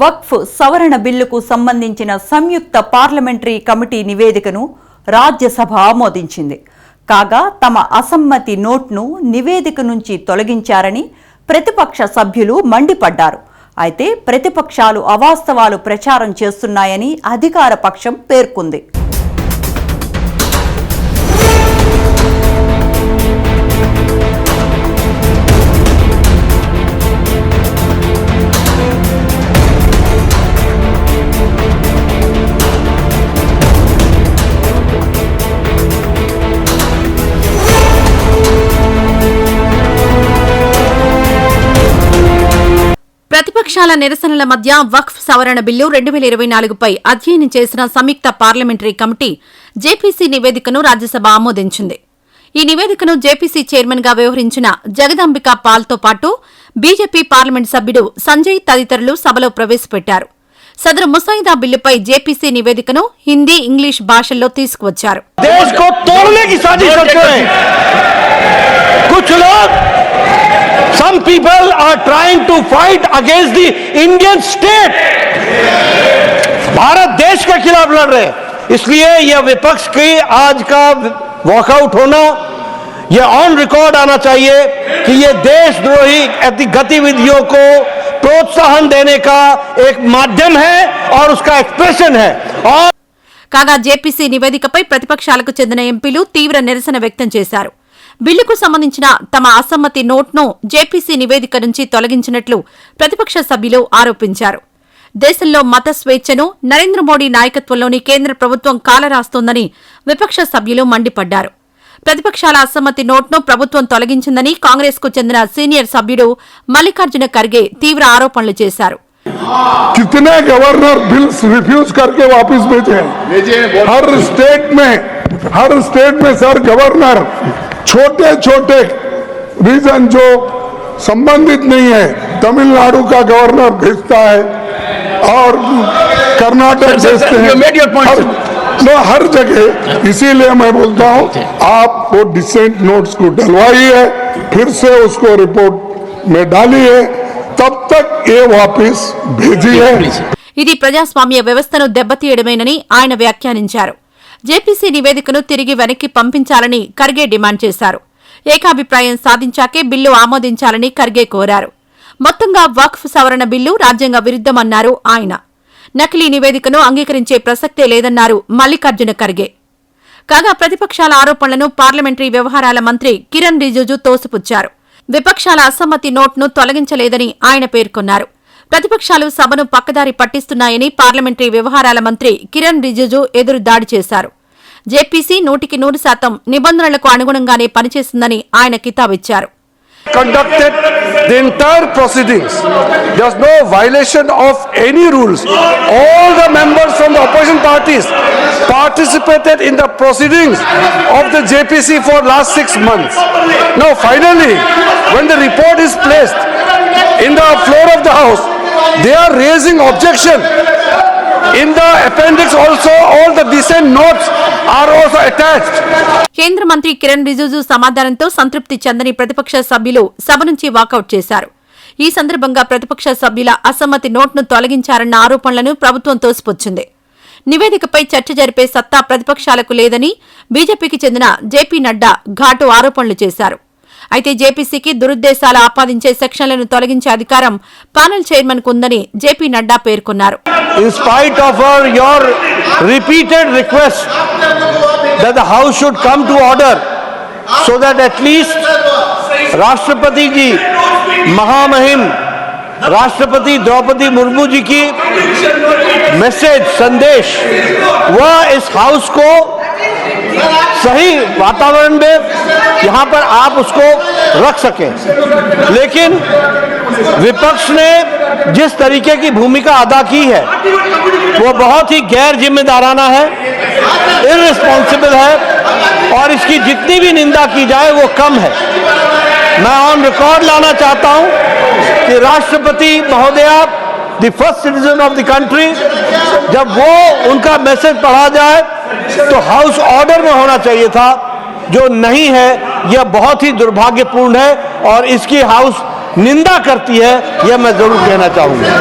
వక్ఫ్ సవరణ బిల్లుకు సంబంధించిన సంయుక్త పార్లమెంటరీ కమిటీ నివేదికను రాజ్యసభ ఆమోదించింది. కాగా తమ అసమ్మతి నోట్ను నివేదిక నుంచి తొలగించారని ప్రతిపక్ష సభ్యులు మండిపడ్డారు. అయితే ప్రతిపక్షాలు అవాస్తవాలు ప్రచారం చేస్తున్నాయని అధికార పక్షం పేర్కొంది. ప్రతిపక్షాల నిరసనల మధ్య వక్ఫ్ సవరణ బిల్లు 2024పై అధ్యయనం చేసిన సంయుక్త పార్లమెంటరీ కమిటీ జేపీసీ నివేదికను రాజ్యసభ ఆమోదించింది. ఈ నివేదికను జేపీసీ చైర్మన్ గా వ్యవహరించిన జగదాంబికా పాల్తో పాటు బీజేపీ పార్లమెంట్ సభ్యుడు సంజయ్ తదితరులు సభలో ప్రవేశపెట్టారు. సదరు ముసాయిదా బిల్లుపై జేపీసీ నివేదికను హిందీ, ఇంగ్లీష్ భాషల్లో తీసుకువచ్చారు. Some people are trying to fight against the Indian state. Bharat देश के खिलाफ लड़ रहे, इसलिए यह विपक्ष की आज का वॉकआउट होना यह ऑन रिकॉर्ड आना चाहिए कि यह देशद्रोही गतिविधियों को प्रोत्साहन देने का एक माध्यम है और उसका एक्सप्रेशन है. और కాగా జేపీసీ నివేదికపై ప్రతిపక్షాలకు చెందిన ఎంపీలు తీవ్ర నిరసన వ్యక్తం చేశారు. బిల్లుకు సంబంధించిన తమ అసమ్మతి నోట్ను జేపీసీ నివేదిక నుంచి తొలగించినట్లు ప్రతిపక్ష సభ్యులు ఆరోపించారు. దేశంలో మత స్వేచ్ఛను నరేంద్ర మోడీ నాయకత్వంలోని కేంద్ర ప్రభుత్వం కాలరాస్తోందని విపక్ష సభ్యులు మండిపడ్డారు. ప్రతిపక్షాల అసమ్మతి నోట్ను ప్రభుత్వం తొలగించిందని కాంగ్రెస్కు చెందిన సీనియర్ సభ్యుడు మల్లికార్జున ఖర్గే తీవ్ర ఆరోపణలు చేశారు. कितने गवर्नर बिल्स रिफ्यूज करके वापस भेजे हर स्टेट में सर गवर्नर छोटे छोटे रीजन जो संबंधित नहीं है तमिलनाडु का गवर्नर भेजता है और कर्नाटक भेजते हैं हर जगह. इसीलिए मैं बोलता हूं आप वो डिसेंट नोट्स को डलवाइए, फिर से उसको रिपोर्ट में डालिए, तब तक ये वापस भेजिए. ఇది ప్రజాస్వామ్య వ్యవస్థను దెబ్బతీయడమేనని ఆయన వ్యాఖ్యానించారు. జేపీసీ నివేదికను తిరిగి వెనక్కి పంపించాలని ఖర్గే డిమాండ్ చేశారు. ఏకాభిప్రాయం సాధించాకే బిల్లు ఆమోదించాలని ఖర్గే కోరారు. మొత్తంగా వక్ఫ్ సవరణ బిల్లు రాజ్యాంగ విరుద్దమన్నారు ఆయన. నకిలీ నివేదికను అంగీకరించే ప్రసక్తే లేదన్నారు మల్లికార్జున ఖర్గే. కాగా ప్రతిపక్షాల ఆరోపణలను పార్లమెంటరీ వ్యవహారాల మంత్రి కిరణ్ రిజిజు తోసిపుచ్చారు. విపక్షాల అసమ్మతి నోట్ను తొలగించలేదని ఆయన పేర్కొన్నారు. ప్రతిపక్షాలు సభను పక్కదారి పట్టిస్తున్నాయని పార్లమెంటరీ వ్యవహారాల మంత్రి కిరణ్ రిజిజు ఎదురుదాడి చేశారు. జేపీసీ 100% నిబంధనలకు అనుగుణంగానే పనిచేస్తుందని ఆయన కితాబిచ్చారు. Conducted the entire proceedings. There's no violation of any rules. All the members from the opposition parties participated in the proceedings of the JPC for last 6 months. Now finally, when the report is placed in the floor of the House, they are raising objection. In the appendix also, all the dissent notes are also attached. కేంద్ర మంత్రి కిరణ్ రిజిజు సమాధానంతో సంతృప్తి చెందని ప్రతిపక్ష సభ్యులు సభ నుంచి walkout చేశారు. ఈ సందర్భంగా ప్రతిపక్ష సభ్యుల అసమ్మతి నోట్ను తొలగించారన్న ఆరోపణలను ప్రభుత్వం తోసిపుచ్చింది. నివేదికపై చర్చ జరిపే సత్తా ప్రతిపక్షాలకు లేదని బీజేపీకి చెందిన జేపీ నడ్డా ఘాటు ఆరోపణలు చేశారు. అయితే జేపీసీకి దురుద్దేశాలు ఆపాదించే సెక్షన్లను తొలగించే అధికారం ప్యానెల్ చైర్మన్ కు ఉందని జేపీ నడ్డా పేర్కొన్నారు. In spite of your repeated request that the House should come to order so that at least राष्ट्रपति जी महामहिम राष्ट्रपति द्रौपदी मुर्मू जी की मैसेज संदेश वह इस हाउस को सही वातावरण में यहाँ पर आप उसको रख सकें, लेकिन विपक्ष ने जिस तरीके की भूमिका अदा की है वो बहुत ही गैर जिम्मेदाराना है, इररिस्पॉन्सिबल है और इसकी जितनी भी निंदा की जाए वो कम है. मैं ऑन रिकॉर्ड लाना चाहता हूं कि राष्ट्रपति महोदया the first citizen of the country जब वो उनका मैसेज पढ़ा जाए तो हाउस ऑर्डर में होना चाहिए था, जो नहीं है. यह बहुत ही दुर्भाग्यपूर्ण है और इसकी हाउस निंदा करती है, यह मैं जरूर कहना चाहूंगा।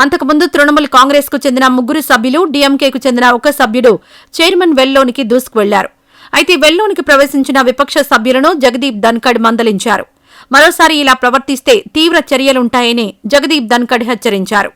అంతకుముందు తృణమూల్ కాంగ్రెస్ కు చెందిన 3 సభ్యులు, డీఎంకేకు చెందిన 1 సభ్యుడు చైర్మన్ వెల్లోనికి దూసుకువెళ్లారు. అయితే వెల్లోనికి ప్రవేశించిన విపక్ష సభ్యులను జగదీప్ ధన్కడ్ మందలించారు. మరోసారి ఇలా ప్రవర్తిస్తే తీవ్ర చర్యలుంటాయని జగదీప్ ధన్కడ్ హెచ్చరించారు.